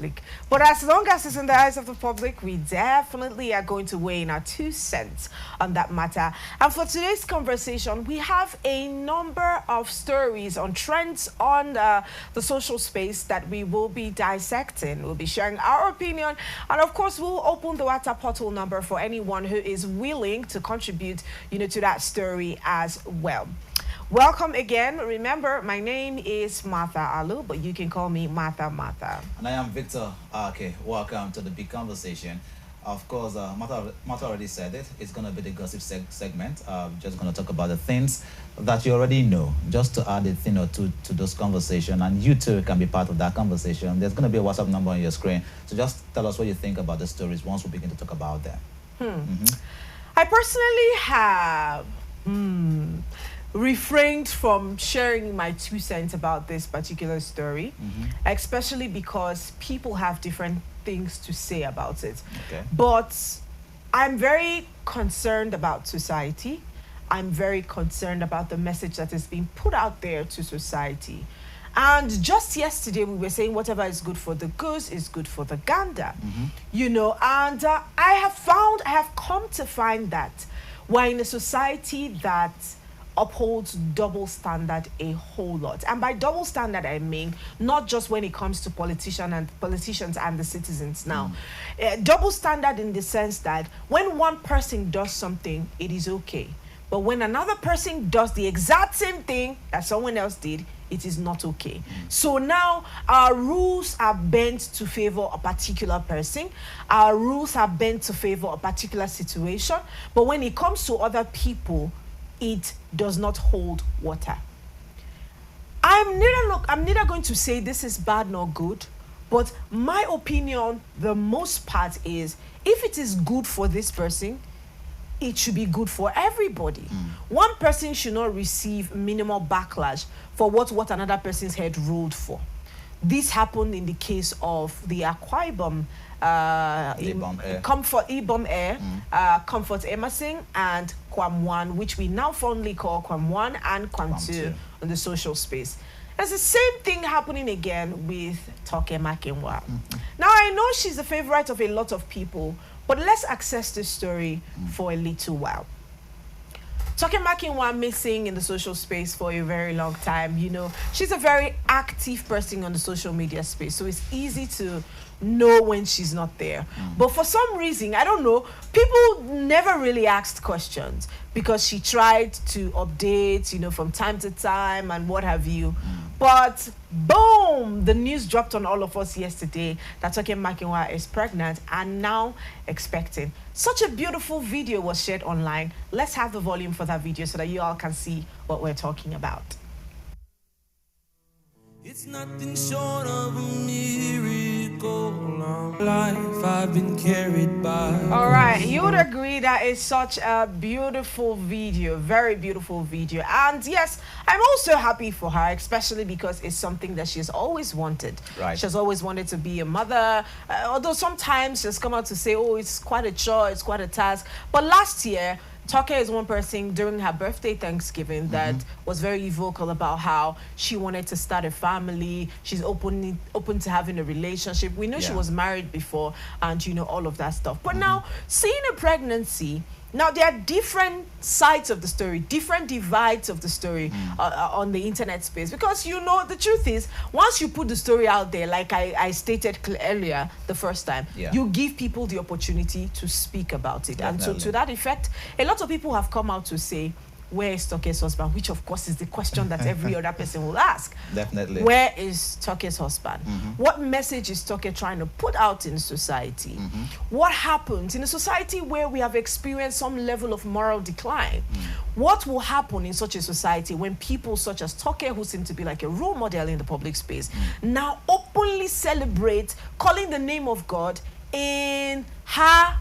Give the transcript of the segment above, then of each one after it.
public. But as long as it's in the eyes of the public, we definitely are going to weigh in our 2 cents on that matter. And for today's conversation, we have a number of stories on trends on the social space that we will be dissecting. We'll be sharing our opinion. And of course, we'll open the WhatsApp portal number for anyone who is willing to contribute, to that story as well. Welcome again. Remember, my name is Martha Alu, but you can call me Martha. And I am Victor. Okay, welcome to the big conversation. Of course, Martha already said it. It's going to be the gossip segment. Just going to talk about the things that you already know, just to add a thing or two to those conversation. And you too can be part of that conversation. There's going to be a WhatsApp number on your screen. So just tell us what you think about the stories once we begin to talk about them. I personally have refrained from sharing my 2 cents about this particular story, especially because people have different things to say about it. Okay. But I'm very concerned about society. I'm very concerned about the message that is being put out there to society. And just yesterday, we were saying whatever is good for the goose is good for the gander, and I have come to find that we're in a society that upholds double standard a whole lot. And by double standard, I mean not just when it comes to politicians and the citizens now. Double standard in the sense that when one person does something, it is okay. But when another person does the exact same thing that someone else did, it is not okay. So now our rules are bent to favor a particular person. Our rules are bent to favor a particular situation. But when it comes to other people, it does not hold water. I'm neither going to say this is bad nor good, but my opinion, the most part is, if it is good for this person, it should be good for everybody. One person should not receive minimal backlash for what another person's head ruled for. This happened in the case of the Akwa Ibom Ibom Air, Comfort Emerson, and Kwam 1, which we now fondly call Kwam 1 and Kwam 2 on the social space. There's the same thing happening again with Toke Makinwa. Now, I know she's a favorite of a lot of people, but let's access this story for a little while. Toke Makinwa missing in the social space for a very long time. She's a very active person on the social media space, so it's easy to know when she's not there. But for some reason, I don't know, people never really asked questions because she tried to update, from time to time and what have you. But boom, the news dropped on all of us yesterday that Toke Makinwa is pregnant and now expecting. Such a beautiful video was shared online. Let's have the volume for that video so that you all can see what we're talking about. It's nothing short of a miracle. Life I've been carried by. All right, you would agree that is such a beautiful video, very beautiful video. And yes, I'm also happy for her, especially because it's something that she's always wanted. Right. She's always wanted to be a mother, although sometimes she's come out to say, oh, it's quite a chore, it's quite a task. But last year, Toke is one person during her birthday Thanksgiving that was very vocal about how she wanted to start a family. She's open to having a relationship. We know she was married before and, all of that stuff. But now, seeing a pregnancy, now there are different sides of the story, different divides of the story on the internet space. Because, the truth is, once you put the story out there, like I stated earlier the first time, you give people the opportunity to speak about it. Definitely. And so to that effect, a lot of people have come out to say, where is Toke's husband? Which, of course, is the question that every other person will ask. Definitely. Where is Toke's husband? What message is Toke trying to put out in society? What happens in a society where we have experienced some level of moral decline? What will happen in such a society when people such as Toke, who seem to be like a role model in the public space, now openly celebrate calling the name of God in her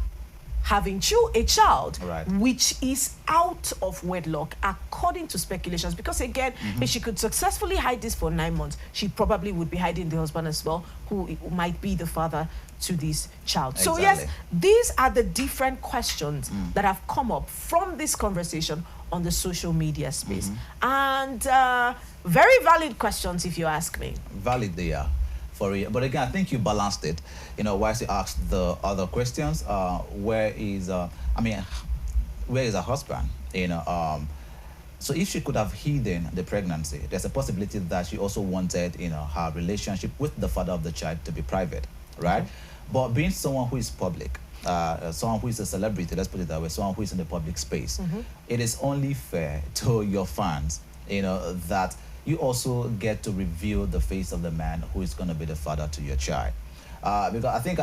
having a child, which is out of wedlock, according to speculations. Because again, if she could successfully hide this for 9 months, she probably would be hiding the husband as well, who might be the father to this child. Exactly. So yes, these are the different questions that have come up from this conversation on the social media space. And very valid questions, if you ask me. Valid they are. for it. But again, I think you balanced it. You know, whilst you asked the other questions, where is, where is her husband? You know, so if she could have hidden the pregnancy, there's a possibility that she also wanted, you know, her relationship with the father of the child to be private, right? Okay. But being someone who is public, someone who is a celebrity, let's put it that way, someone who is in the public space, it is only fair to your fans, you know, that you also get to reveal the face of the man who is going to be the father to your child. Because I think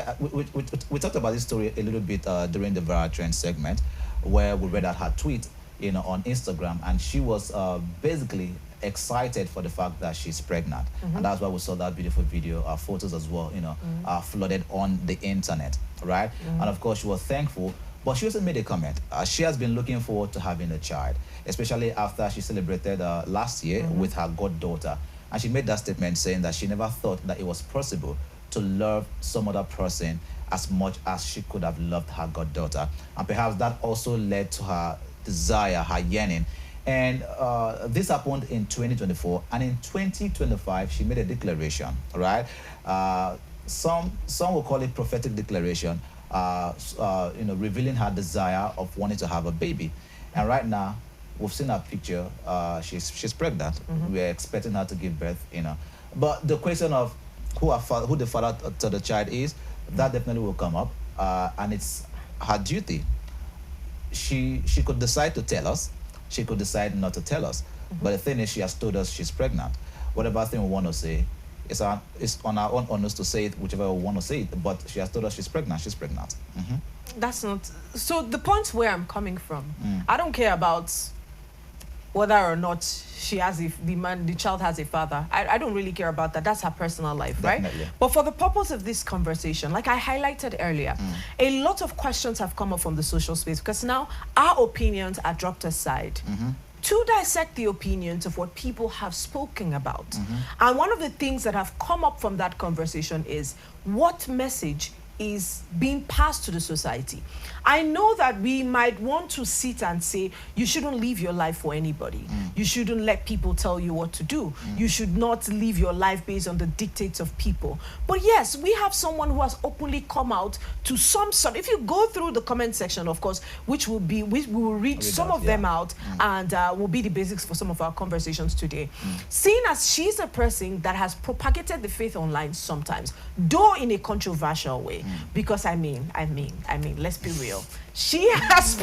we talked about this story a little bit during the viral trend segment, where we read out her tweet, you know, on Instagram, and she was basically excited for the fact that she's pregnant, and that's why we saw that beautiful video, photos as well, you know, flooded on the internet, right? And of course, she was thankful, but she also made a comment. She has been looking forward to having a child, especially after she celebrated last year with her goddaughter, and she made that statement saying that she never thought that it was possible to love some other person as much as she could have loved her goddaughter, and perhaps that also led to her desire, her yearning. And this happened in 2024, and in 2025 she made a declaration, right? Some will call it prophetic declaration, you know, revealing her desire of wanting to have a baby. And right now we've seen her picture. She's pregnant. We're expecting her to give birth, you know. But the question of who the father to the child is, that definitely will come up, and it's her duty. She could decide to tell us, she could decide not to tell us. But the thing is, she has told us she's pregnant. Whatever thing we want to say, it's on our own onus to say it, whichever we want to say it. But she has told us she's pregnant. She's pregnant. That's not. So the point where I'm coming from, I don't care about whether or not she has the child has a father. I don't really care about that. That's her personal life, Definitely. right? But for the purpose of this conversation, like I highlighted earlier, a lot of questions have come up from the social space because now our opinions are dropped aside to dissect the opinions of what people have spoken about. And one of the things that have come up from that conversation is what message is being passed to the society. I know that we might want to sit and say, you shouldn't live your life for anybody. You shouldn't let people tell you what to do. You should not live your life based on the dictates of people. But yes, we have someone who has openly come out to some sort. If you go through the comment section, of course, we will read some of them out, and will be the basics for some of our conversations today. Seeing as she's a person that has propagated the faith online sometimes, though in a controversial way, because I mean, let's be real. She has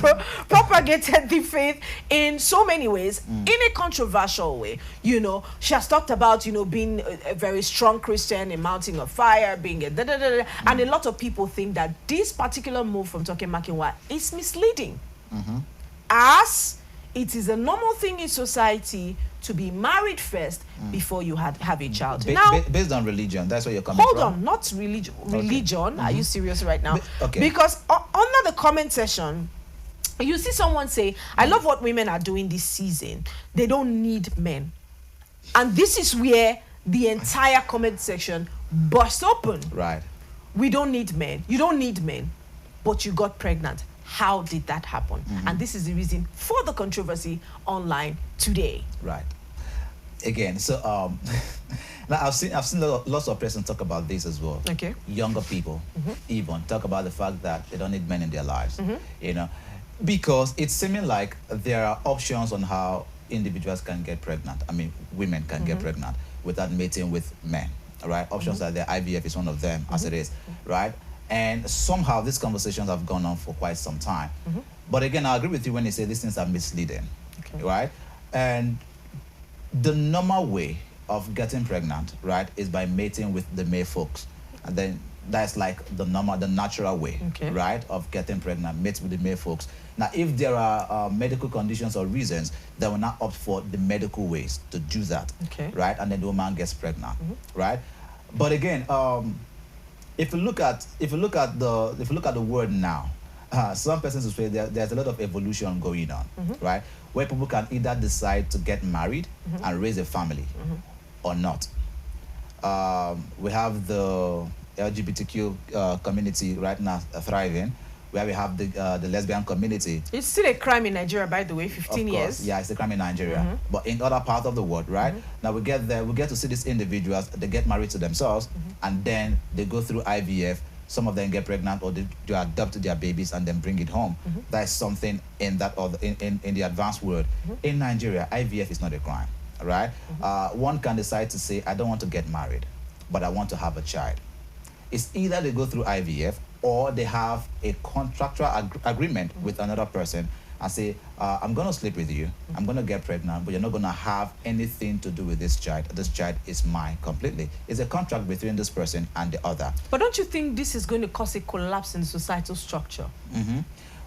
propagated the faith in so many ways, in a controversial way. You know, she has talked about, you know, being a very strong Christian, a mountain of fire, being a da-da-da-da. And a lot of people think that this particular move from Toke Makinwa is misleading. As it is a normal thing in society to be married first before you have a child. Now, based on religion, that's where you're coming hold from? on, not religion. Religion. Are you serious right now? Okay. Because under the comment section, you see someone say, I love what women are doing this season. They don't need men. And this is where the entire comment section bursts open. Right. We don't need men. You don't need men. But you got pregnant. How did that happen? And this is the reason for the controversy online today. Right. Again, so now I've seen lots of persons talk about this as well. Okay. Younger people even talk about the fact that they don't need men in their lives. You know, because it's seeming like there are options on how individuals can get pregnant. I mean, women can get pregnant without mating with men. Right. Options are there. IVF is one of them, as it is. Right. And somehow these conversations have gone on for quite some time. But again, I agree with you when you say these things are misleading, right? And the normal way of getting pregnant, right, is by mating with the male folks. And then that's like the natural way, right, of getting pregnant, mate with the male folks. Now, if there are medical conditions or reasons, they will not opt for the medical ways to do that, right? And then the woman gets pregnant, right? But again, if you look at the word now, some persons will say there's a lot of evolution going on, right? Where people can either decide to get married and raise a family, or not. We have the LGBTQ community right now thriving. where we have the lesbian community. It's still a crime in Nigeria, by the way, 15 Of course, years. yeah, it's a crime in Nigeria. But in other parts of the world, right? Now we get there, we get to see these individuals, they get married to themselves, and then they go through IVF. Some of them get pregnant, or they adopt their babies and then bring it home. That is something in that, or in the advanced world. In Nigeria, IVF is not a crime, right? One can decide to say, I don't want to get married, but I want to have a child. It's either they go through IVF, or they have a contractual agreement with another person and say, I'm going to sleep with you, I'm going to get pregnant, but you're not going to have anything to do with this child. This child is mine completely. It's a contract between this person and the other. But don't you think this is going to cause a collapse in the societal structure?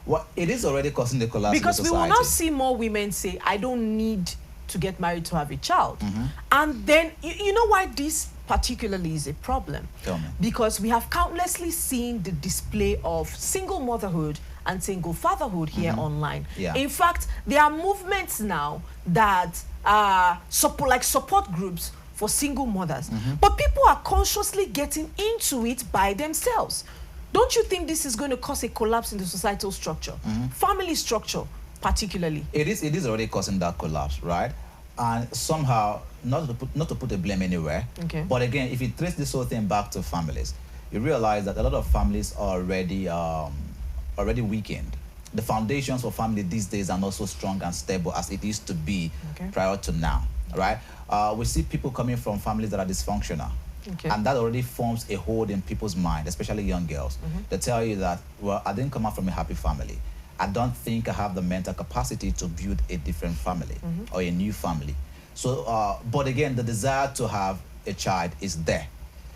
Well, it is already causing the collapse Because in we the will society. now see more women say, I don't need to get married to have a child. And then, you know why this particularly is a problem? Tell me. Because we have countlessly seen the display of single motherhood and single fatherhood here online. Yeah. In fact, there are movements now that are support groups for single mothers. But people are consciously getting into it by themselves. Don't you think this is going to cause a collapse in the societal structure? Family structure, particularly. It is already causing that collapse, right? And somehow, not to put the blame anywhere, Okay. but again, if you trace this whole thing back to families, you realize that a lot of families are already weakened. The foundations for family these days are not so strong and stable as it used to be prior to now, right? We see people coming from families that are dysfunctional. Okay. And that already forms a hold in people's mind, especially young girls. They tell you that, well, I didn't come out from a happy family. I don't think I have the mental capacity to build a different family or a new family. So, but again, the desire to have a child is there.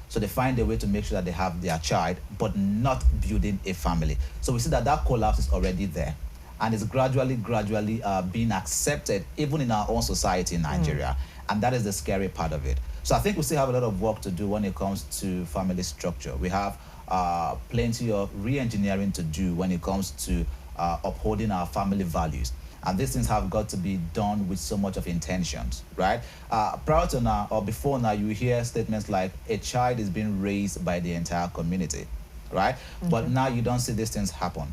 So they find a way to make sure that they have their child, but not building a family. So we see that that collapse is already there. And it's gradually being accepted, even in our own society in Nigeria. And that is the scary part of it. So I think we still have a lot of work to do when it comes to family structure. We have plenty of re-engineering to do when it comes to upholding our family values. And these things have got to be done with so much of intentions, right? Prior to now, or before now, you hear statements like a child is being raised by the entire community, right? But now you don't see these things happen.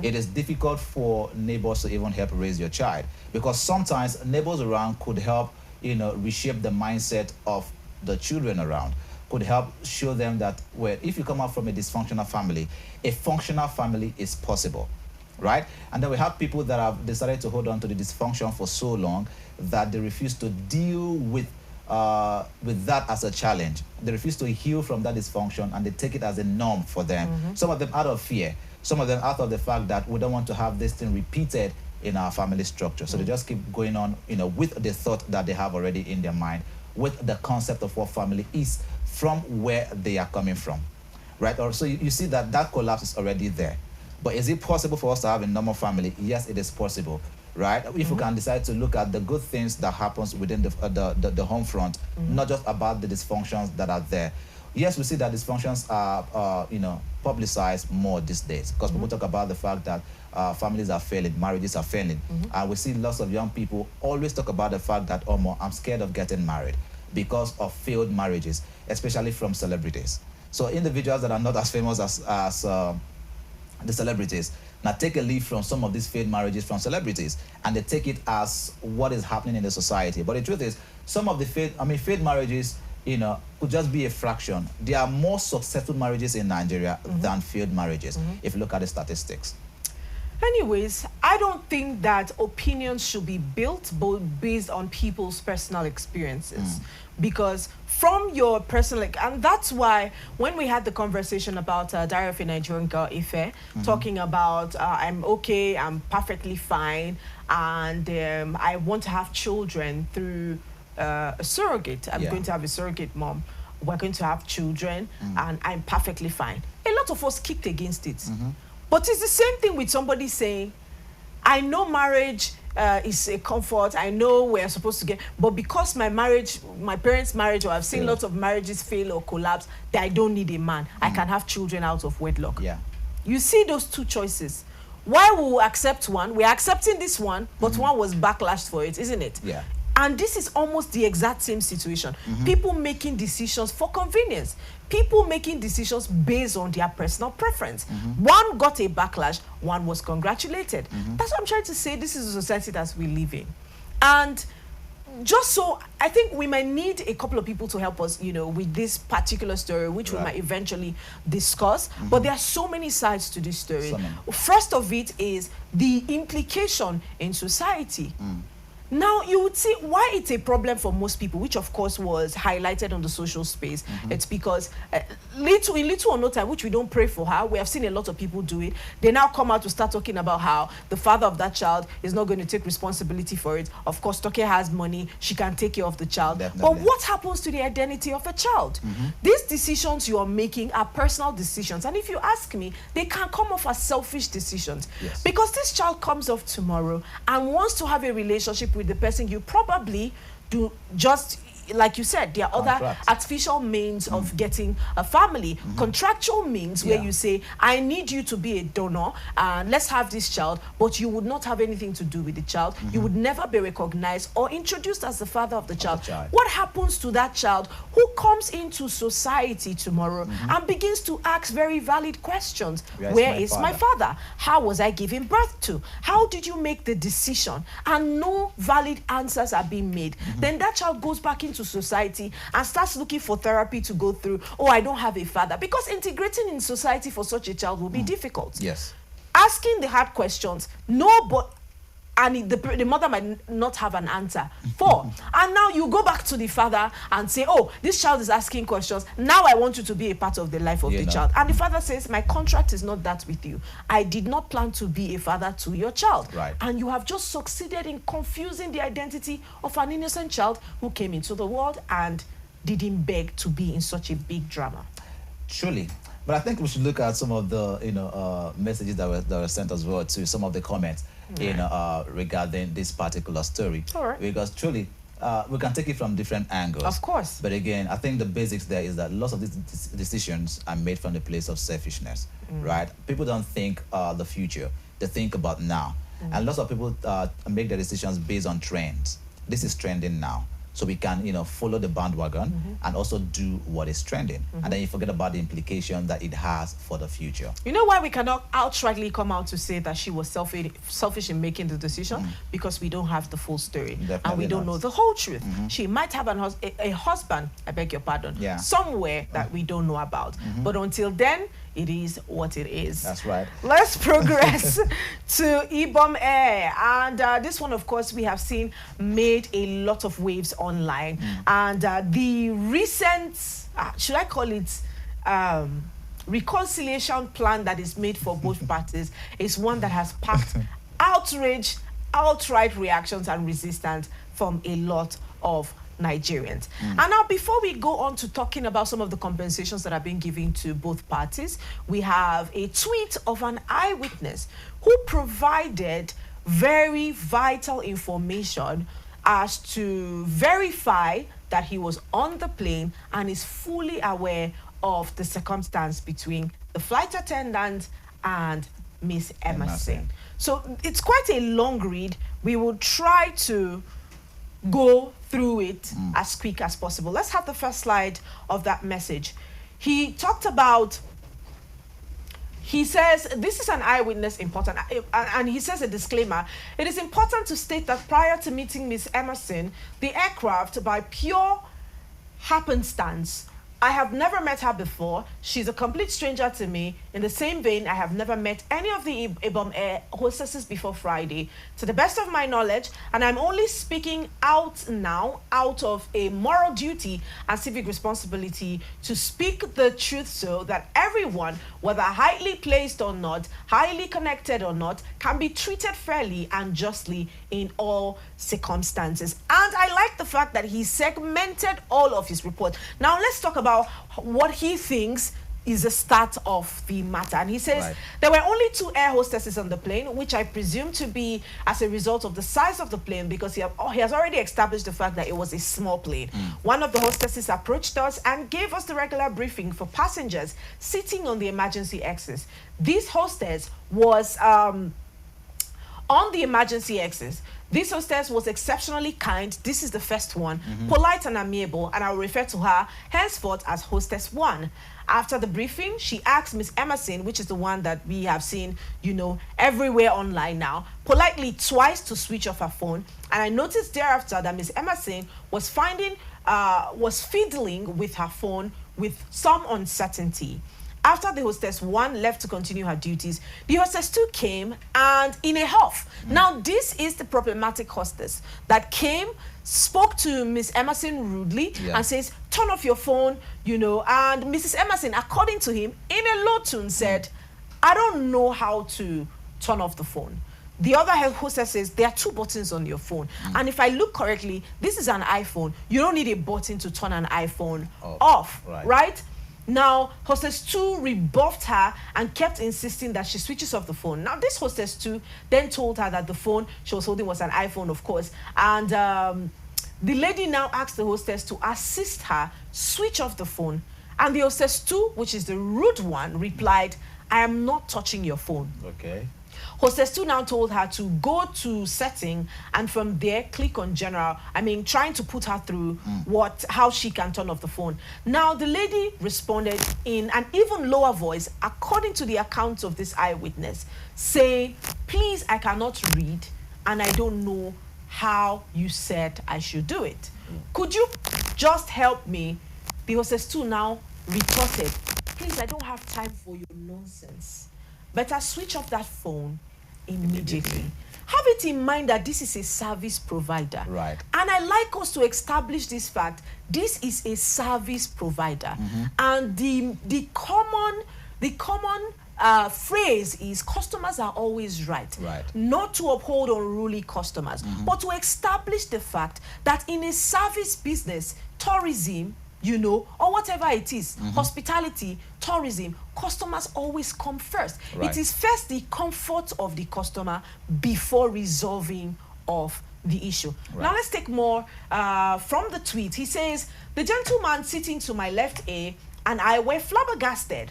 It is difficult for neighbors to even help raise your child, because sometimes neighbors around could help, reshape the mindset of the children around, could help show them that, well, if you come out from a dysfunctional family, a functional family is possible. Right? And then we have people that have decided to hold on to the dysfunction for so long that they refuse to deal with that as a challenge. They refuse to heal from that dysfunction, and they take it as a norm for them. Some of them out of fear, some of them out of the fact that we don't want to have this thing repeated in our family structure. So they just keep going on, with the thought that they have already in their mind, with the concept of what family is from where they are coming from. Right? Or so you see that collapse is already there. But is it possible for us to have a normal family? Yes, it is possible, right? If we can decide to look at the good things that happens within the home front, not just about the dysfunctions that are there. Yes, we see that dysfunctions are, publicized more these days, because people talk about the fact that families are failing, marriages are failing. And we see lots of young people always talk about the fact that, I'm scared of getting married because of failed marriages, especially from celebrities. So individuals that are not as famous as the celebrities now take a leaf from some of these failed marriages from celebrities, and they take it as what is happening in the society. But the truth is, some of the failed marriages, could just be a fraction. There are more successful marriages in Nigeria than failed marriages, if you look at the statistics. Anyways, I don't think that opinions should be built based on people's personal experiences. Because from your personal, and that's why when we had the conversation about Diary of a Nigerian Girl, Ife, talking about I'm okay, I'm perfectly fine, and I want to have children through a surrogate. I'm going to have a surrogate mom. We're going to have children, and I'm perfectly fine. A lot of us kicked against it. But it's the same thing with somebody saying, I know marriage is a comfort. I know we're supposed to get, but because my parents' marriage, or I've seen lots of marriages fail or collapse, that I don't need a man. I can have children out of wedlock. Yeah. You see those two choices. Why will we accept one? We're accepting this one, but one was backlashed for it, isn't it? Yeah. And this is almost the exact same situation. People making decisions for convenience. People making decisions based on their personal preference. One got a backlash, one was congratulated. That's what I'm trying to say. This is a society that we live in. And just so, I think we might need a couple of people to help us, with this particular story, which we might eventually discuss. But there are so many sides to this story. First of it is the implication in society. Now, you would see why it's a problem for most people, which of course was highlighted on the social space. It's because in little or no time, which we don't pray for her, we have seen a lot of people do it. They now come out to start talking about how the father of that child is not going to take responsibility for it. Of course, Toke has money. She can take care of the child. Definitely. But what happens to the identity of a child? These decisions you are making are personal decisions. And if you ask me, they can come off as selfish decisions. Yes. Because this child comes off tomorrow and wants to have a relationship with the person, you probably do just like you said, there are other artificial means of getting a family, contractual means where you say, I need you to be a donor and let's have this child, but you would not have anything to do with the child. You would never be recognized or introduced as the father of the child. What happens to that child who comes into society tomorrow and begins to ask very valid questions? Where is my father? How was I given birth to? How did you make the decision? And no valid answers are being made. Then that child goes back into society and starts looking for therapy to go through. Oh, I don't have a father. Because integrating in society for such a child will be difficult. Yes. Asking the hard questions, no, but and the mother might not have an answer for. And now you go back to the father and say, oh, this child is asking questions. Now I want you to be a part of the life of the child. And the father says, my contract is not that with you. I did not plan to be a father to your child. Right. And you have just succeeded in confusing the identity of an innocent child who came into the world and didn't beg to be in such a big drama. Truly. But I think we should look at some of the messages that were sent as well, to some of the comments regarding this particular story. All right. Because truly, we can take it from different angles. Of course. But again, I think the basics there is that lots of these decisions are made from the place of selfishness, right? People don't think the future; they think about now. And lots of people make their decisions based on trends. This is trending now, so we can follow the bandwagon and also do what is trending. And then you forget about the implication that it has for the future. You know why we cannot outrightly come out to say that she was selfish in making the decision? Because we don't have the full story. Definitely and we don't not. know the whole truth. She might have a husband, I beg your pardon, somewhere that we don't know about. But until then, it is what it is. That's right. Let's progress to Ibom Air. And this one, of course, we have seen made a lot of waves online. And the recent, should I call it, reconciliation plan that is made for both parties is one that has packed outrage, outright reactions and resistance from a lot of Nigerians. And now, before we go on to talking about some of the compensations that are being given to both parties, we have a tweet of an eyewitness who provided very vital information as to verify that he was on the plane and is fully aware of the circumstance between the flight attendant and Miss Emerson. So it's quite a long read. We will try to go through it as quick as possible. Let's have the first slide of that message. He talked about, he says, this is an eyewitness important, and he says a disclaimer. It is important to state that prior to meeting Miss Emerson, the aircraft, by pure happenstance, I have never met her before. She's a complete stranger to me. In the same vein, I have never met any of the Ibom Air hostesses before Friday, to the best of my knowledge, and I'm only speaking out now out of a moral duty and civic responsibility to speak the truth so that everyone, whether highly placed or not, highly connected or not, can be treated fairly and justly in all circumstances. And I like the fact that he segmented all of his report. Now let's talk about what he thinks is the start of the matter. And he says there were only 2 air hostesses on the plane, which I presume to be as a result of the size of the plane, because he has already established the fact that it was a small plane. One of the hostesses approached us and gave us the regular briefing for passengers sitting on the emergency exits. This hostess was On the emergency exit, this hostess was exceptionally kind. This is the first one. Polite and amiable, and I will refer to her henceforth as Hostess 1. After the briefing, she asked Miss Emerson, which is the one that we have seen, everywhere online now, politely twice to switch off her phone. And I noticed thereafter that Miss Emerson was fiddling with her phone with some uncertainty. After the Hostess 1 left to continue her duties, the Hostess 2 came and in a huff. Now, this is the problematic hostess that came, spoke to Miss Emerson rudely and says, turn off your phone, and Mrs. Emerson, according to him, in a low tone said, I don't know how to turn off the phone. The other hostess says, there are 2 buttons on your phone. And if I look correctly, this is an iPhone. You don't need a button to turn an iPhone off, right? Now, Hostess 2 rebuffed her and kept insisting that she switches off the phone. Now, this Hostess 2 then told her that the phone she was holding was an iPhone, of course. And the lady now asked the hostess to assist her switch off the phone. And the Hostess 2, which is the rude one, replied, I am not touching your phone. Okay. Hostess 2 now told her to go to setting and from there click on general. Trying to put her through how she can turn off the phone. Now, the lady responded in an even lower voice, according to the account of this eyewitness, saying, please, I cannot read and I don't know how you said I should do it. Could you just help me? The Hostess 2 now retorted, please, I don't have time for your nonsense. Better switch off that phone immediately. Have it in mind that this is a service provider. Right. And I like us to establish this fact. This is a service provider. And the common phrase is customers are always right. Not to uphold unruly customers, but to establish the fact that in a service business, tourism, or whatever it is, hospitality, tourism, customers always come first. It is first the comfort of the customer before resolving of the issue. Now let's take more from the tweet. He says, the gentleman sitting to my left and I were flabbergasted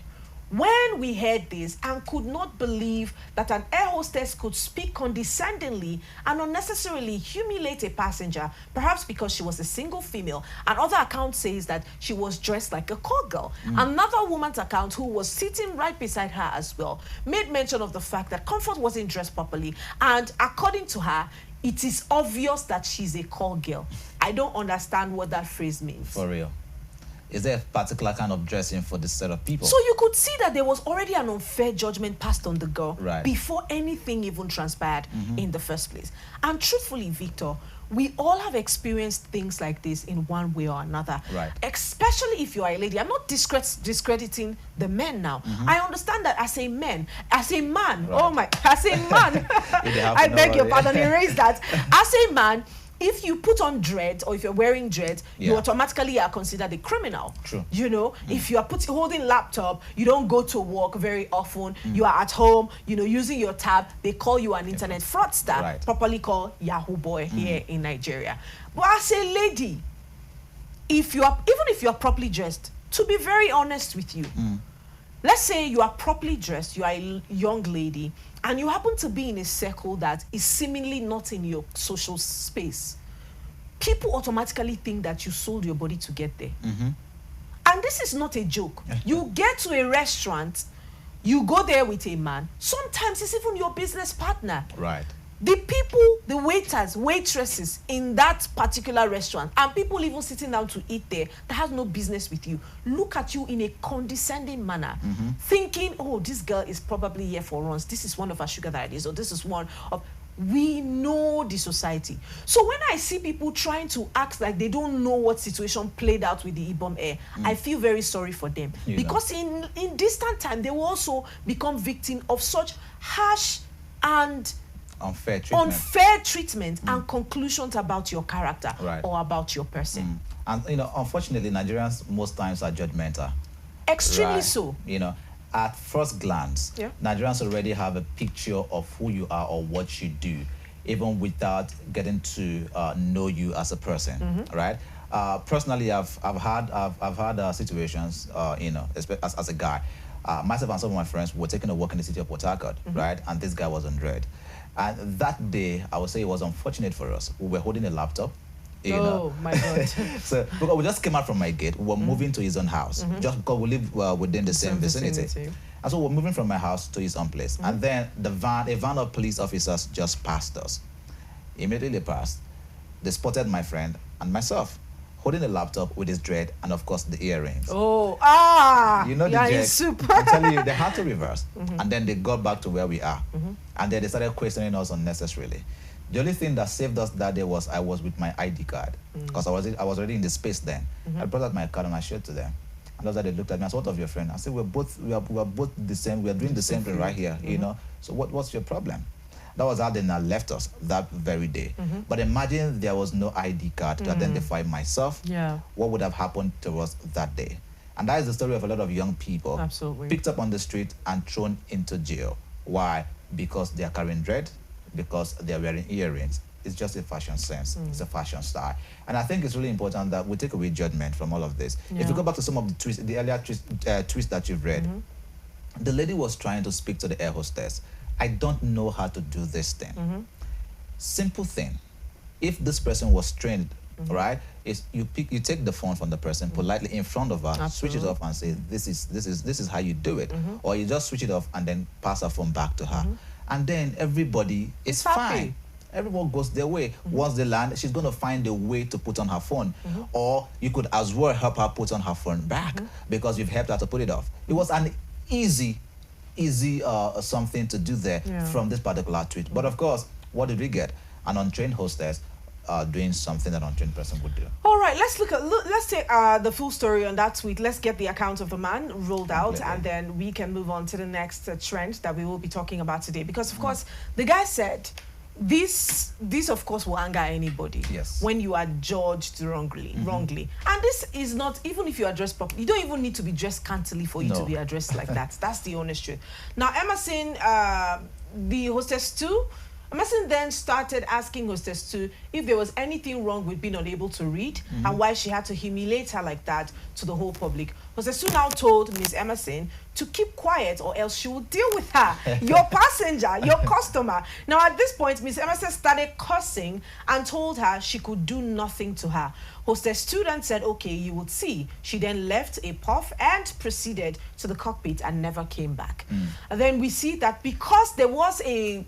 when we heard this and could not believe that an air hostess could speak condescendingly and unnecessarily humiliate a passenger, perhaps because she was a single female. Another account says that she was dressed like a call girl. Another woman's account, who was sitting right beside her as well, made mention of the fact that Comfort wasn't dressed properly, and according to her, it is obvious that she's a call girl. I don't understand what that phrase means. For real. Is there a particular kind of dressing for this set of people? So you could see that there was already an unfair judgment passed on the girl before anything even transpired in the first place. And truthfully, Victor, we all have experienced things like this in one way or another. Especially if you are a lady. I'm not discrediting the men now. I understand that as a man, I beg your pardon, erase that. As a man, if you put on dread or if you're wearing dread, you automatically are considered a criminal. True. If you are holding laptop, you don't go to work very often. You are at home, using your tab. They call you an internet fraudster, properly called Yahoo boy here in Nigeria. But as a lady, even if you are properly dressed, to be very honest with you, let's say you are properly dressed, you are a young lady, and you happen to be in a circle that is seemingly not in your social space, people automatically think that you sold your body to get there. And this is not a joke. You get to a restaurant, you go there with a man, sometimes it's even your business partner. The people, the waiters, waitresses in that particular restaurant, and people even sitting down to eat there that has no business with you, look at you in a condescending manner, thinking, oh, this girl is probably here for runs. This is one of our sugar daddies, or this is one of... We know the society. So when I see people trying to act like they don't know what situation played out with the Ibom Air, I feel very sorry for them. Because in distant time, they will also become victim of such harsh and unfair treatment and conclusions about your character or about your person. And unfortunately, Nigerians most times are judgmental. Extremely so. At first glance, Nigerians already have a picture of who you are or what you do, even without getting to know you as a person, right? Personally, I've had situations, as a guy. Myself and some of my friends were taking a walk in the city of Port Harcourt, right? And this guy was on dread. And that day, I would say it was unfortunate for us. We were holding a laptop. You know. Oh my God. So because we just came out from my gate, we were moving to his own house, just because we live within the same vicinity. And so we're moving from my house to his own place. And then a van of police officers just passed us. Immediately passed. They spotted my friend and myself holding a laptop with his dread and of course the earrings. Oh, You know the yeah, jerk. it's super. I'm telling you, they had to reverse. And then they got back to where we are. And then they started questioning us unnecessarily. The only thing that saved us that day was I was with my ID card. Because I was already in the space then. I brought out my card and I showed it to them. And after they looked at me, I said, what of your friend? I said, we are both the same, we are doing the same thing right here, you know. So what's your problem? That was how they now left us that very day. But imagine there was no ID card to identify myself. Yeah. What would have happened to us that day? And that is the story of a lot of young people. Absolutely. Picked up on the street and thrown into jail. Why? Because they are carrying dread, because they are wearing earrings. It's just a fashion sense. It's a fashion style. And I think it's really important that we take away judgment from all of this. Yeah. If you go back to some of the tweets, the earlier tweets that you've read, the lady was trying to speak to the air hostess. I don't know how to do this thing. Simple thing. If this person was trained, right, is you take the phone from the person politely in front of her, switch it off and say, this is how you do it. Or you just switch it off and then pass her phone back to her. And then everybody is happy. fine. Everyone goes their way. Once they land, she's going to find a way to put on her phone. Or you could as well help her put on her phone back because you've helped her to put it off. It was an easy something to do there from this particular tweet. But of course, what did we get? An untrained hostess doing something that an untrained person would do. All right, let's take the full story on that tweet. Let's get the account of the man rolled out, and then we can move on to the next trend that we will be talking about today. Because of course, the guy said, this of course will anger anybody. Yes. When you are judged wrongly. And this is not, even if you are dressed properly, you don't even need to be dressed scantily for you to be addressed like that. That's the honest truth. Now, Emerson, the hostess too, Emerson then started asking hostess 2 if there was anything wrong with being unable to read and why she had to humiliate her like that to the whole public. Hostess 2 now told Miss Emerson to keep quiet or else she will deal with her, your passenger, your customer. Now at this point, Miss Emerson started cursing and told her she could do nothing to her. Hostess 2 then said, okay, you would see. She then left a puff and proceeded to the cockpit and never came back. And then we see that because there was a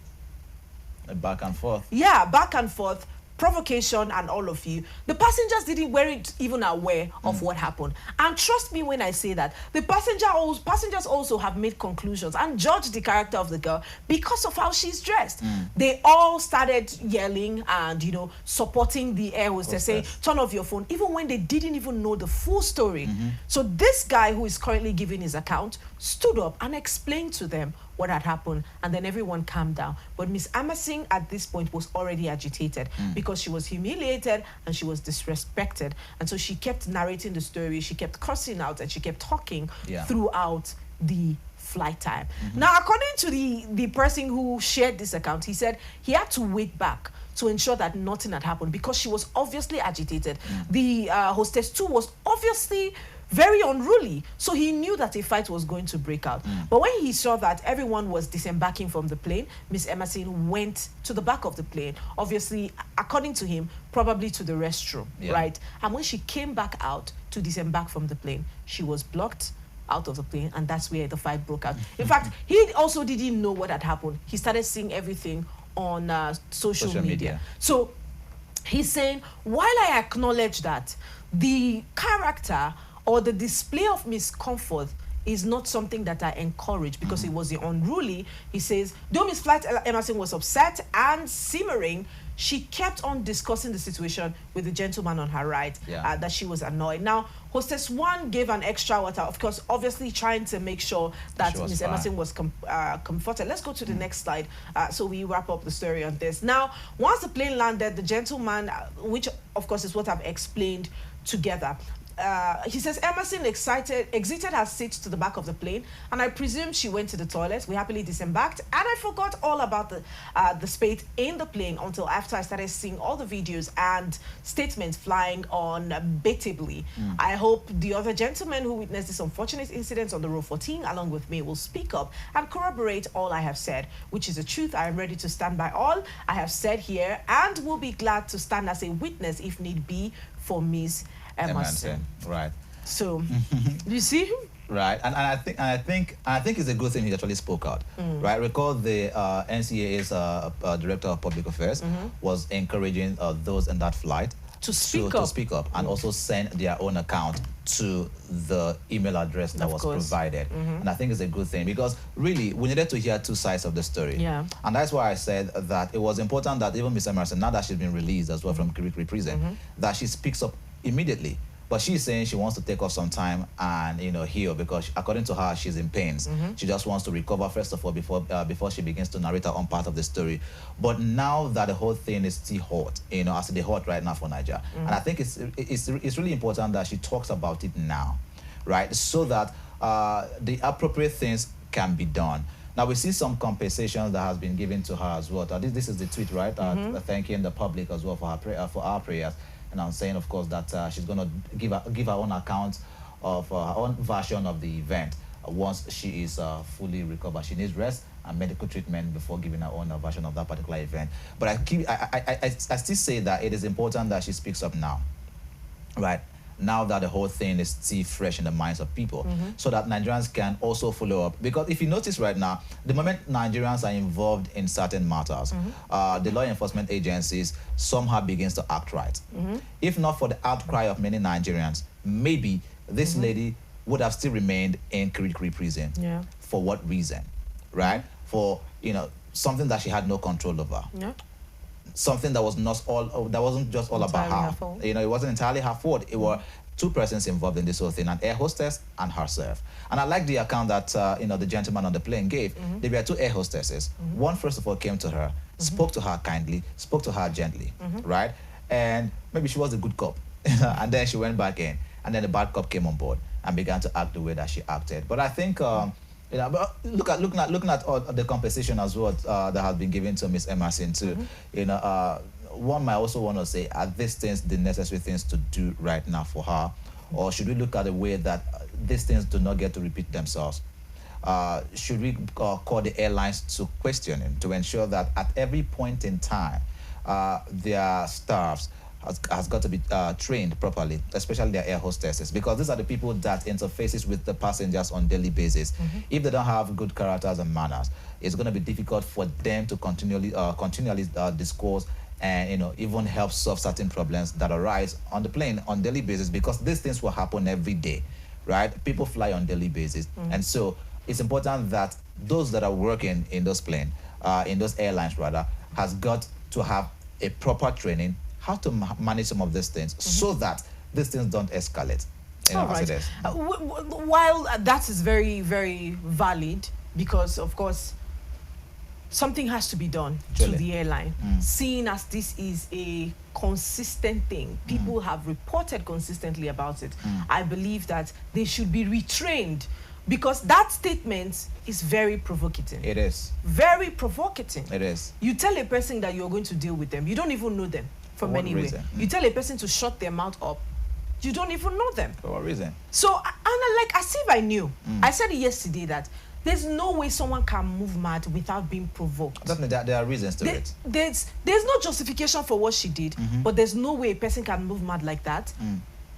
back and forth. Yeah, back and forth, provocation and all of you. The passengers weren't even aware of what happened. And trust me when I say that, the passengers also have made conclusions and judged the character of the girl because of how she's dressed. They all started yelling and, you know, supporting the air hostess, saying, turn off your phone, even when they didn't even know the full story. So this guy who is currently giving his account stood up and explained to them what had happened, and then everyone calmed down. But Miss Emerson at this point was already agitated because she was humiliated and she was disrespected, and so she kept narrating the story, she kept cursing out, and she kept talking throughout the flight time. Now, according to the person who shared this account, he said he had to wait back to ensure that nothing had happened because she was obviously agitated. The hostess too was obviously very unruly, so he knew that a fight was going to break out. But when he saw that everyone was disembarking from the plane, Miss Emerson went to the back of the plane, obviously, according to him, probably to the restroom, right? And when she came back out to disembark from the plane, she was blocked out of the plane, and that's where the fight broke out. In fact, he also didn't know what had happened. He started seeing everything on social media. So he's saying, while I acknowledge that the character or the display of miscomfort is not something that I encourage because it was the unruly, he says, though Miss Flight Emerson was upset and simmering, she kept on discussing the situation with the gentleman on her right, that she was annoyed. Now, hostess 1 gave an extra water, of course, obviously trying to make sure that Miss Emerson was comforted. Let's go to the next slide so we wrap up the story on this. Now, once the plane landed, the gentleman, which of course is what I've explained together, he says Emerson exited her seat to the back of the plane, and I presume she went to the toilet. We happily disembarked, and I forgot all about the spate in the plane until after I started seeing all the videos and statements flying on baitably. I hope the other gentlemen who witnessed this unfortunate incident on the row 14 along with me will speak up and corroborate all I have said, which is the truth. I am ready to stand by all I have said here and will be glad to stand as a witness if need be for Ms. Emerson. Right. So, you see? Right, and I think it's a good thing he actually spoke out. Right, recall the NCAA's director of public affairs was encouraging those in that flight to speak up and also send their own account to the email address that was provided. And I think it's a good thing because really we needed to hear two sides of the story. Yeah. And that's why I said that it was important that even Ms. Emerson, now that she's been released as well from Kirikiri prison, that she speaks up immediately. But she's saying she wants to take off some time and heal because according to her she's in pains. She just wants to recover first of all before she begins to narrate her own part of the story. But now that the whole thing is still hot, as the hot right now for Nigeria, and I think it's really important that she talks about it now, right? So that the appropriate things can be done. Now we see some compensations that has been given to her as well. This is the tweet, right? Thanking the public as well for our prayers. And I'm saying, of course, that she's going to give her own account of her own version of the event once she is fully recovered. She needs rest and medical treatment before giving her own version of that particular event. But I still say that it is important that she speaks up now, right? Now that the whole thing is still fresh in the minds of people, so that Nigerians can also follow up. Because if you notice right now, the moment Nigerians are involved in certain matters, the law enforcement agencies somehow begins to act right. If not for the outcry of many Nigerians, maybe this lady would have still remained in Kirikiri prison. Yeah. For what reason, right? For something that she had no control over. Yeah. Something that wasn't just all about her. It wasn't entirely her fault. It were two persons involved in this whole thing, an air hostess and herself. And I like the account that the gentleman on the plane gave. There were two air hostesses. One first of all came to her, spoke to her kindly, spoke to her gently, right? And maybe she was a good cop, and then she went back in, and then the bad cop came on board and began to act the way that she acted. But I think. But looking at all the compensation as well that has been given to Miss Emerson too, one might also want to say, are these things the necessary things to do right now for her, or should we look at the way that these things do not get to repeat themselves? Should we call the airlines to questioning to ensure that at every point in time, their staffs has got to be trained properly, especially their air hostesses, because these are the people that interfaces with the passengers on daily basis. If they don't have good characters and manners, it's going to be difficult for them to continually discourse and even help solve certain problems that arise on the plane on daily basis, because these things will happen every day, right? People fly on daily basis, and so it's important that those that are working in those in those airlines rather, has got to have a proper training how to manage some of these things so that these things don't escalate. All right. While that is very, very valid, because of course something has to be done to the airline, seeing as this is a consistent thing. People have reported consistently about it. I believe that they should be retrained, because that statement is very provocative. It is. Very provocative. It is. You tell a person that you're going to deal with them. You don't even know them from anywhere. You tell a person to shut their mouth up. You don't even know them. For what reason? So, as if I knew. I said yesterday that there's no way someone can move mad without being provoked. Definitely, there are reasons to it. There's no justification for what she did, but there's no way a person can move mad like that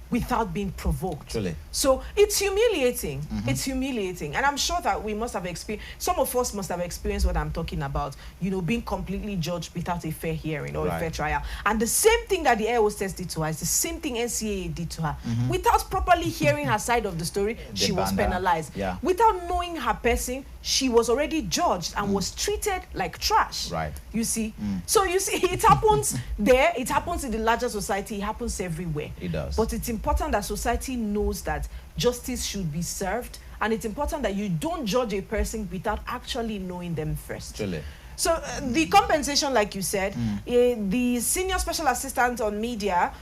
without being provoked. Truly. So it's humiliating. It's humiliating. And I'm sure that we must have experienced, some of us must have experienced what I'm talking about, being completely judged without a fair hearing or a fair trial. And the same thing that the air hostess did to her is the same thing NCAA did to her. Without properly hearing her side of the story, she was penalized. Yeah. Without knowing her person, she was already judged and was treated like trash. Right. You see? So you see, it happens there, it happens in the larger society, it happens everywhere. It does. But it's important that society knows that justice should be served, and it's important that you don't judge a person without actually knowing them first. Truly. So the compensation, like you said, the senior special assistant on media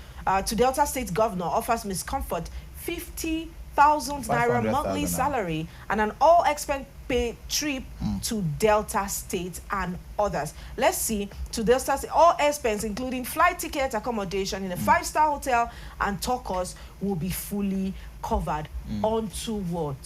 to Delta State Governor offers Ms. Comfort 50,000 naira 500,000 monthly naira. salary and an all expense paid trip to Delta State and others. Let's see, to Delta State, all expense including flight ticket, accommodation in a 5-star hotel and talkers will be fully covered. Onto what?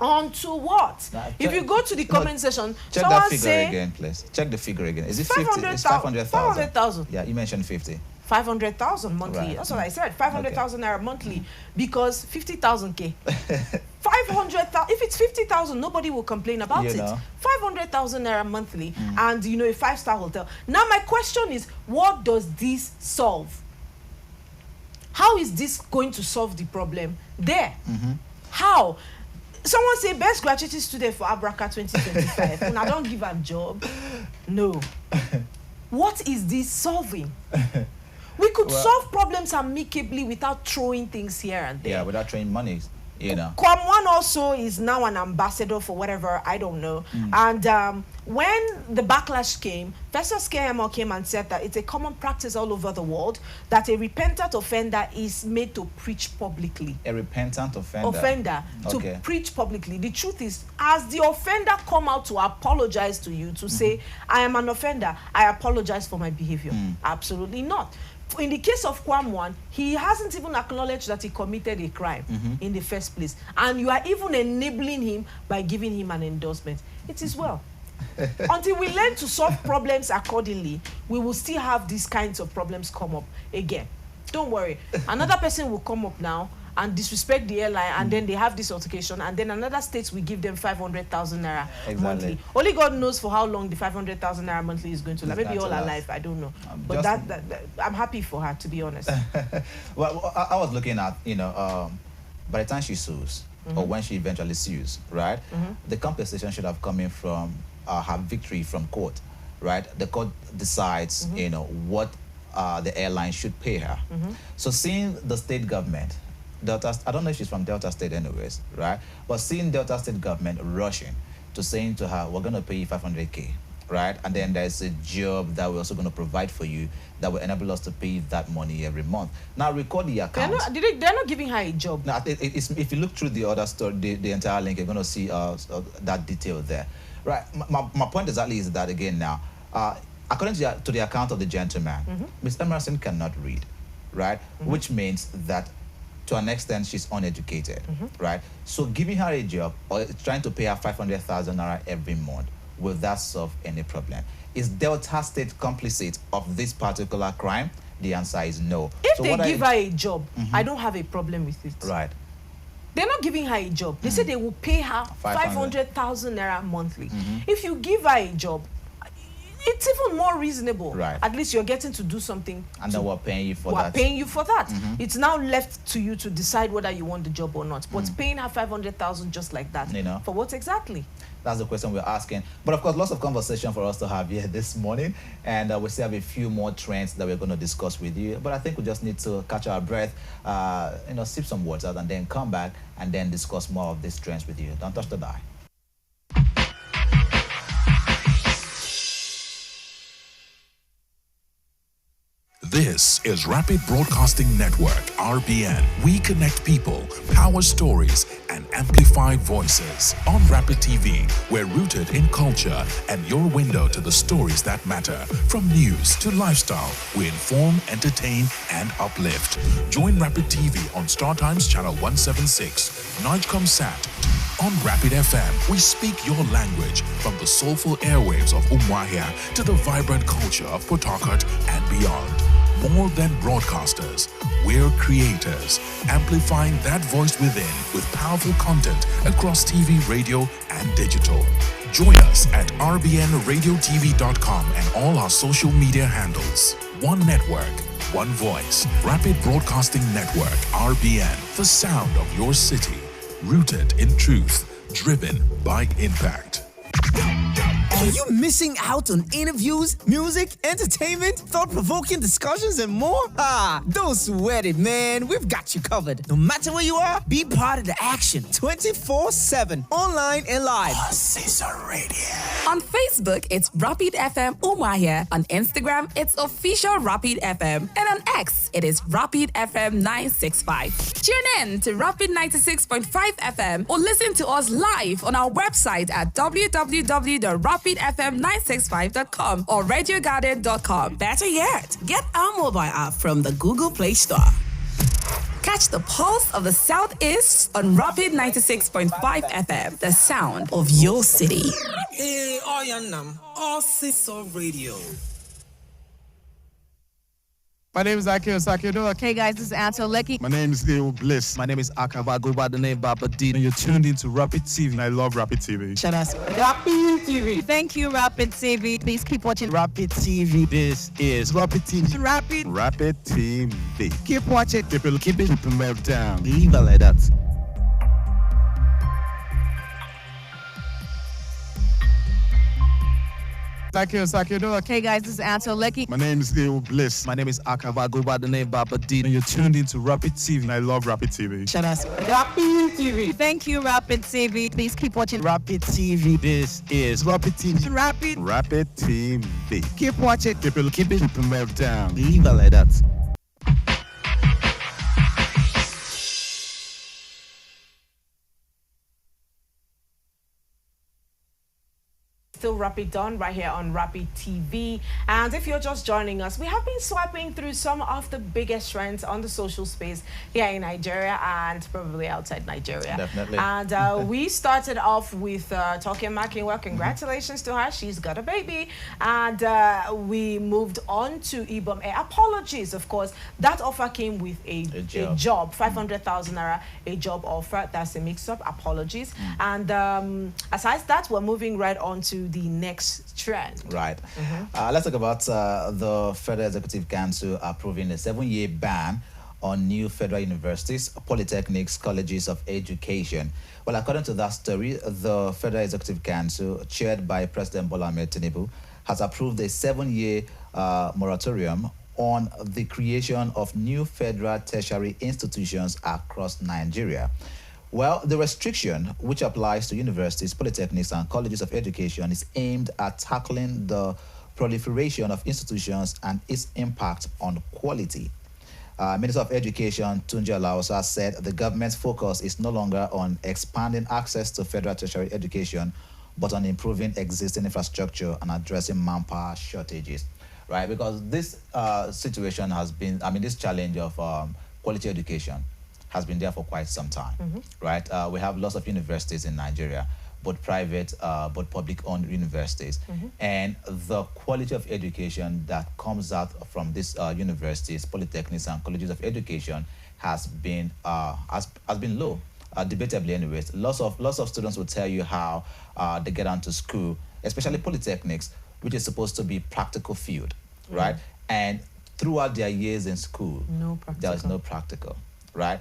Onto what? Nah, If you go to the comment section, Check someone that figure say again, please. Check the figure again. Is it 50? It's 500,000. 500,000. Yeah, you mentioned 50. 500,000 monthly. Right. That's what I said. 500,000 naira monthly because 50,000 K. 500,000. If it's 50,000, nobody will complain about You it. know. 500,000 naira monthly, and a 5-star hotel. Now my question is, what does this solve? How is this going to solve the problem there? How? Someone say best gratuity student for Abraka 2025. And I don't give a job. No. What is this solving? We could solve problems amicably without throwing things here and there. Yeah, without throwing money, Kwamwan also is now an ambassador for whatever, I don't know. And when the backlash came, Festus KMO came and said that it's a common practice all over the world that a repentant offender is made to preach publicly. A repentant offender. Okay. To preach publicly. The truth is, as the offender come out to apologize to you, to say, I am an offender, I apologize for my behavior. Absolutely not. In the case of Kwamwan, he hasn't even acknowledged that he committed a crime in the first place. And you are even enabling him by giving him an endorsement. It is well. Until we learn to solve problems accordingly, we will still have these kinds of problems come up again. Don't worry. Another person will come up now and disrespect the airline, and then they have this altercation, and then another state will give them 500,000 naira monthly. Only God knows for how long the 500,000 naira monthly is going to last. Maybe all her life, I don't know. But that I'm happy for her, to be honest. Well, I was looking at, by the time she sues, or when she eventually sues, right, the compensation should have come in from her victory from court, right? The court decides, what the airline should pay her. So seeing the state government, I don't know if she's from Delta State anyways, right? But seeing Delta State government rushing to saying to her, we're going to pay you 500K, right? And then there's a job that we're also going to provide for you that will enable us to pay you that money every month. Now, record the account. They're not giving her a job. Now, if you look through the other story, the entire link, you're going to see that detail there. Right. My point exactly is that, again, now, according to the account of the gentleman, Ms. Emerson cannot read, right? Which means that to an extent, she's uneducated, right? So giving her a job or trying to pay her 500,000 naira every month, will that solve any problem? Is Delta State complicit of this particular crime? The answer is no. If they give her a job, I don't have a problem with it. Right. They're not giving her a job. They say they will pay her 500,000 naira monthly. If you give her a job, it's even more reasonable. Right. At least you're getting to do something. And then we're paying you for that. We're paying you for that. It's now left to you to decide whether you want the job or not. But paying her 500,000 just like that, for what exactly? That's the question we're asking. But of course, lots of conversation for us to have here this morning. And we still have a few more trends that we're going to discuss with you. But I think we just need to catch our breath, sip some words out, and then come back and then discuss more of these trends with you. Don't touch the dial. This is Rapid Broadcasting Network, RBN. We connect people, power stories, and amplify voices. On Rapid TV, we're rooted in culture and your window to the stories that matter. From news to lifestyle, we inform, entertain, and uplift. Join Rapid TV on Star Times Channel 176, Nigecomsat. On Rapid FM, we speak your language from the soulful airwaves of Umuahia to the vibrant culture of Port Harcourt and beyond. More than broadcasters, we're creators, amplifying that voice within with powerful content across TV, radio, and digital. Join us at rbnradiotv.com and all our social media handles. One network, one voice. Rapid Broadcasting Network, RBN, the sound of your city. Rooted in truth, driven by impact. Are you missing out on interviews, music, entertainment, thought-provoking discussions, and more? Don't sweat it, man. We've got you covered. No matter where you are, be part of the action 24/7, online and live. Caesar Radio. On Facebook, it's Rapid FM Umahia. On Instagram, it's Official Rapid FM. And on X, it is Rapid FM 965. Tune in to Rapid 96.5 FM or listen to us live on our website at www.rapidfm965.com or radiogarden.com. Better yet, get our mobile app from the Google Play Store. Catch the pulse of the Southeast on Rapid 96.5 FM, the sound of your city. Hey, Oyanam, all Caesar Radio. My name is Akio Sakido. Hey guys, this is Anto Lecky. My name is Leo Bliss. My name is Akava. Go by the name Baba D. And you're tuned into Rapid TV. And I love Rapid TV. Shout out. Rapid TV. Thank you, Rapid TV. Please keep watching Rapid TV. This is Rapid TV. Rapid TV. Keep watching. Keep it well down. Leave it like that. Akio Sakido. Hey guys, this is Anto Lecky. My name is Leo Bliss. My name is Akava. Go by the name Baba D. And you're tuned into Rapid TV. And I love Rapid TV. Shout out. Rapid TV. Thank you, Rapid TV. Please keep watching Rapid TV. This is Rapid TV. Rapid TV. Keep watching. Keep it well down. Leave it like that. Still Rapid Dawn right here on Rapid TV. And if you're just joining us, we have been swiping through some of the biggest trends on the social space here in Nigeria and probably outside Nigeria. Definitely. And we started off with Toke Makinwa. Congratulations to her. She's got a baby. And we moved on to Ibom Air. Apologies, of course. That offer came with a job. 500,000 naira, a job offer. That's a mix-up. Apologies. And aside that, we're moving right on to the next trend. Right. Let's talk about the Federal Executive Council approving a 7-year ban on new federal universities, polytechnics, colleges of education. Well, according to that story, the Federal Executive Council, chaired by President Bola Ahmed Tinubu, has approved a 7-year moratorium on the creation of new federal tertiary institutions across Nigeria. Well, the restriction, which applies to universities, polytechnics, and colleges of education, is aimed at tackling the proliferation of institutions and its impact on quality. Minister of Education Tunji Alausa said the government's focus is no longer on expanding access to federal tertiary education, but on improving existing infrastructure and addressing manpower shortages. Right, because this situation has been, this challenge of quality education has been there for quite some time, right? We have lots of universities in Nigeria, both private, both public-owned universities. And the quality of education that comes out from these universities, polytechnics, and colleges of education has been low, debatably anyways. Lots of students will tell you how they get onto school, especially polytechnics, which is supposed to be practical field, right? And throughout their years in school, there is no practical, right?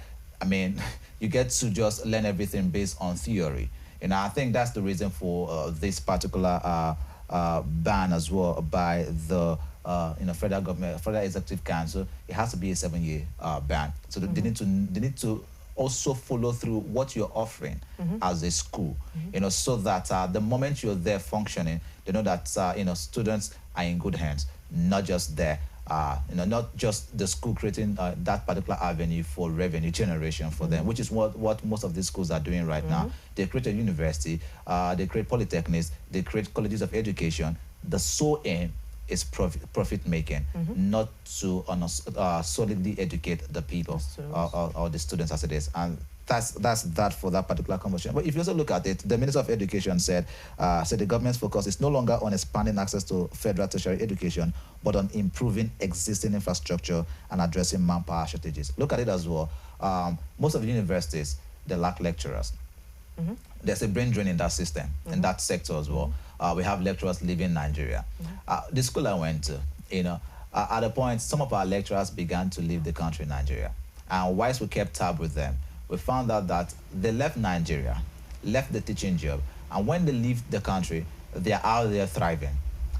You get to just learn everything based on theory. And I think that's the reason for this particular ban as well by the federal government, Federal Executive Council. It has to be a 7-year ban. So they need to also follow through what you're offering as a school, so that the moment you're there functioning, they know that students are in good hands, not just there. Not just the school creating that particular avenue for revenue generation for them, which is what most of these schools are doing right now. They create a university, they create polytechnics, they create colleges of education. The sole aim is profit making, not to solidly educate the people or the students as it is. And that's that for that particular conversation. But if you also look at it, the Minister of Education said the government's focus is no longer on expanding access to federal tertiary education, but on improving existing infrastructure and addressing manpower shortages. Look at it as well. Most of the universities, they lack lecturers. There's a brain drain in that system, in that sector as well. We have lecturers leaving Nigeria. The school I went to, at a point, some of our lecturers began to leave the country, Nigeria. And whilst we kept tab with them, we found out that they left Nigeria, left the teaching job, and when they leave the country, they are out there thriving.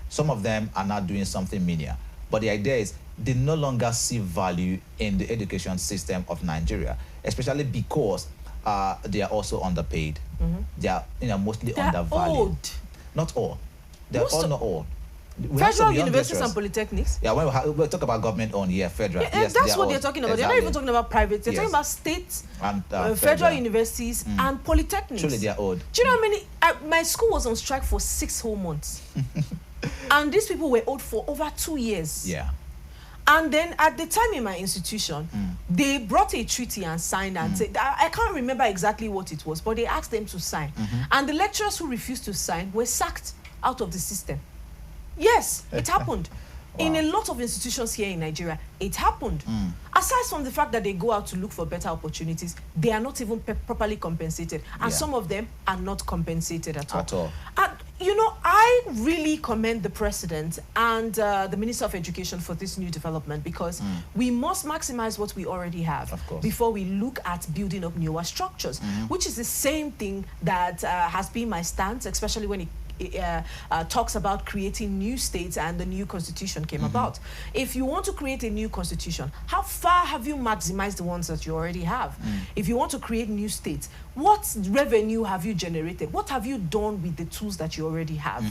Some of them are not doing something menial. But the idea is they no longer see value in the education system of Nigeria, especially because they are also underpaid. They are mostly undervalued. Old. Not all. They're Most all of- not all. We have Federal some young universities and lecturers. polytechnics. Yeah, when we talk about government owned, federal. Yeah, yes, that's are what all- they're talking about. They're not exactly. even talking about private. They're Yes. talking about state, And, federal federal. universities, and polytechnics. Truly, they are old. Do you know how many? My school was on strike for 6 whole months, and these people were owed for over 2 years. Yeah. And then at the time in my institution, they brought a treaty and signed and said, I can't remember exactly what it was, but they asked them to sign. And the lecturers who refused to sign were sacked out of the system. Yes, it happened. In a lot of institutions here in Nigeria, it happened. Aside from the fact that they go out to look for better opportunities, they are not even properly compensated. And Yeah. some of them are not compensated at all. At all. And, I really commend the president and the Minister of Education for this new development, because we must maximize what we already have Of course. before we look at building up newer structures, which is the same thing that has been my stance, especially when it talks about creating new states and the new constitution came about. If you want to create a new constitution, how far have you maximized the ones that you already have? If you want to create new states, what revenue have you generated? What have you done with the tools that you already have?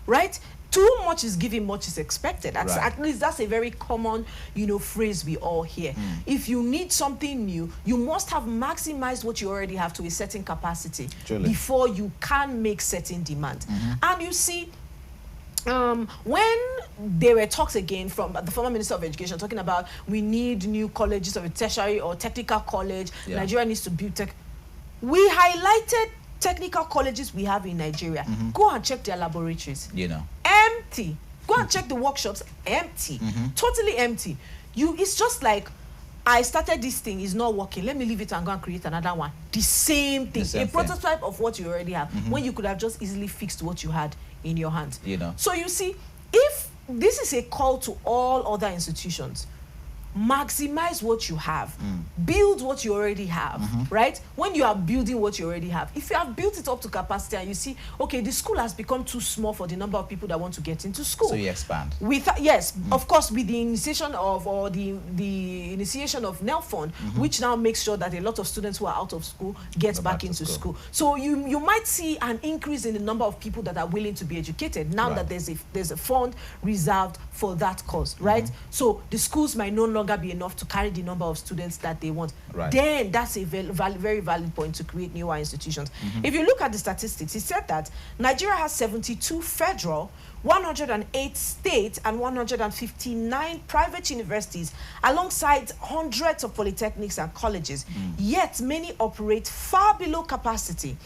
Right? Too much is given, much is expected. Right. At least that's a very common, phrase we all hear. If you need something new, you must have maximized what you already have to a certain capacity Truly. before you can make certain demand. And you see, when there were talks again from the former Minister of Education talking about we need new colleges of a tertiary or technical college, Yeah. Nigeria needs to build tech. We highlighted technical colleges we have in Nigeria. Go and check their laboratories. Empty. Go and check the workshops. Empty. Totally empty. It's just like, I started this thing, it's not working. Let me leave it and go and create another one. The same thing. The same a thing. prototype of what you already have, when you could have just easily fixed what you had in your hands. So you see, if this is a call to all other institutions, maximize what you have, build what you already have, right? When you are building what you already have, if you have built it up to capacity and you see, okay, the school has become too small for the number of people that want to get into school. So you expand. Yes, of course, with the initiation of the initiation of NELFON, which now makes sure that a lot of students who are out of school get back into school. So you might see an increase in the number of people that are willing to be educated now that there's a fund reserved for that cause, right? So the schools might no longer be enough to carry the number of students that they want. Right. Then that's a very valid point to create newer institutions. If you look at the statistics, he said that Nigeria has 72 federal, 108 state, and 159 private universities, alongside hundreds of polytechnics and colleges. Yet many operate far below capacity.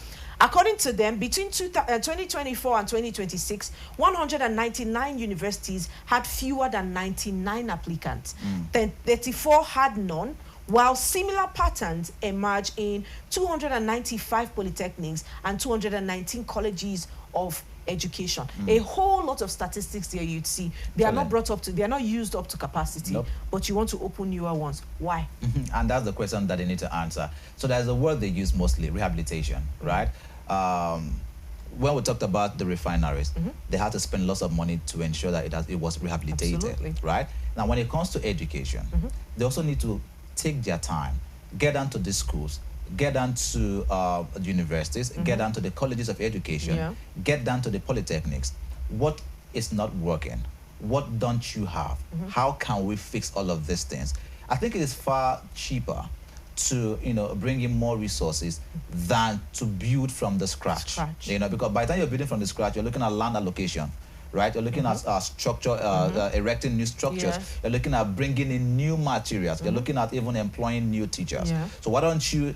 According to them, between 2024 and 2026, 199 universities had fewer than 99 applicants. Then 34 had none, while similar patterns emerge in 295 polytechnics and 219 colleges of education. A whole lot of statistics there you'd see. They are not they are not used up to capacity, but you want to open newer ones. Why? And that's the question that they need to answer. So there's a word they use mostly, rehabilitation, right? When we talked about the refineries, they had to spend lots of money to ensure that it was rehabilitated, Absolutely. right? Now, when it comes to education, they also need to take their time, get down to the schools, get down to universities, get down to the colleges of education, get down to the polytechnics. What is not working? What don't you have? How can we fix all of these things? I think it is far cheaper to bring in more resources than to build from the scratch. Because by the time you're building from the scratch, you're looking at land allocation, right? You're looking at structure, erecting new structures. You're looking at bringing in new materials. You're looking at even employing new teachers. So why don't you,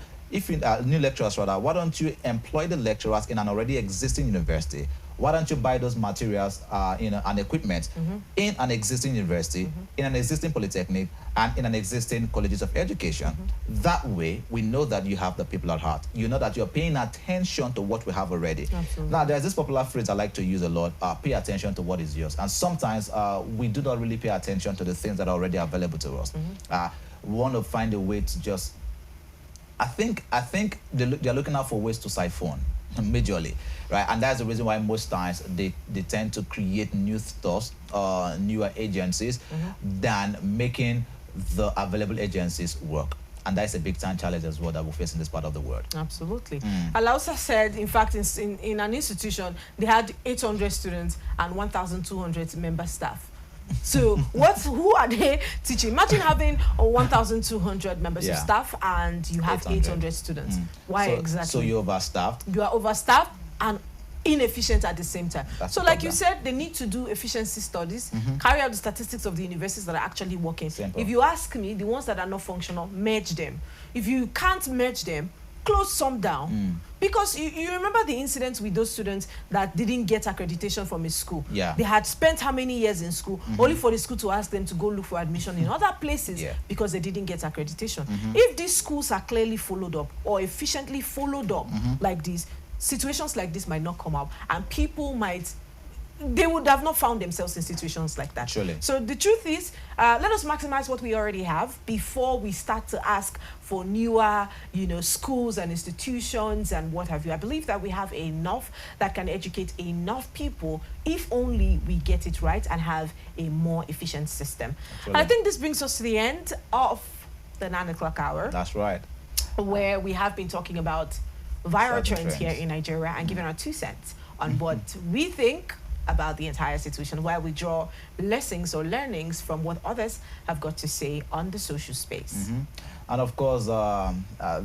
new lecturers rather, why don't you employ the lecturers in an already existing university? Why don't you buy those materials, and equipment in an existing university, in an existing polytechnic, and in an existing colleges of education? That way, we know that you have the people at heart. You know that you're paying attention to what we have already. Absolutely. Now, there's this popular phrase I like to use a lot, pay attention to what is yours. And sometimes we do not really pay attention to the things that are already available to us. We want to find a way to just, I think they're looking out for ways to siphon. majorly, right? And that's the reason why most times they tend to create new stuff, newer agencies, than making the available agencies work. And that's a big time challenge as well that we face in this part of the world. Absolutely. Alausa said, in fact, in an institution, they had 800 students and 1,200 member staff. So who are they teaching? Imagine having 1,200 members of staff and you have 800 students. Why exactly? So you're overstaffed. You are overstaffed and inefficient at the same time. That's so the like you problem. said, they need to do efficiency studies, carry out the statistics of the universities that are actually working. Simple. If you ask me, the ones that are not functional, merge them. If you can't merge them, close some down. Because you remember the incidents with those students that didn't get accreditation from a school. Yeah. They had spent how many years in school, only for the school to ask them to go look for admission in other places because they didn't get accreditation. If these schools are clearly followed up or efficiently followed up like this, situations like this might not come up, and people they would have not found themselves in situations like that. Surely. So the truth is, let us maximize what we already have before we start to ask for newer, schools and institutions and what have you. I believe that we have enough that can educate enough people if only we get it right and have a more efficient system. And I think this brings us to the end of the 9 o'clock hour. That's right. Where we have been talking about viral Certain trends here in Nigeria and giving our 2 cents on what we think about the entire situation, where we draw lessons or learnings from what others have got to say on the social space. And of course,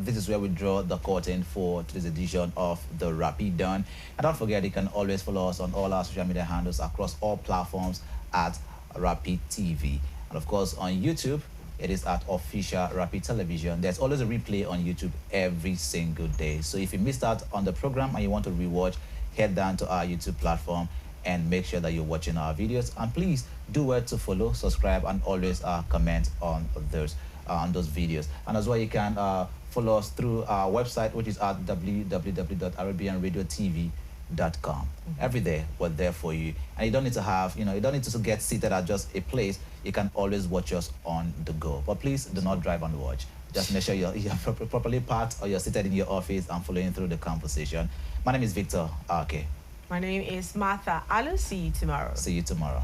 this is where we draw the curtain for today's edition of the Rapid Done. And don't forget, you can always follow us on all our social media handles across all platforms at Rapid TV. And of course, on YouTube, it is at Official Rapid Television. There's always a replay on YouTube every single day. So if you missed out on the program and you want to rewatch, head down to our YouTube platform and make sure that you're watching our videos. And please do well to follow, subscribe, and always comment on those videos. And as well, you can follow us through our website, which is at www.arabianradiotv.com. Every day we're there for you, and you don't need to have, you don't need to get seated at just a place. You can always watch us on the go. But please do not drive and watch. Just make sure you're properly parked or you're seated in your office and following through the conversation. My name is Victor Ake. My name is Martha Alu. See you tomorrow. See you tomorrow.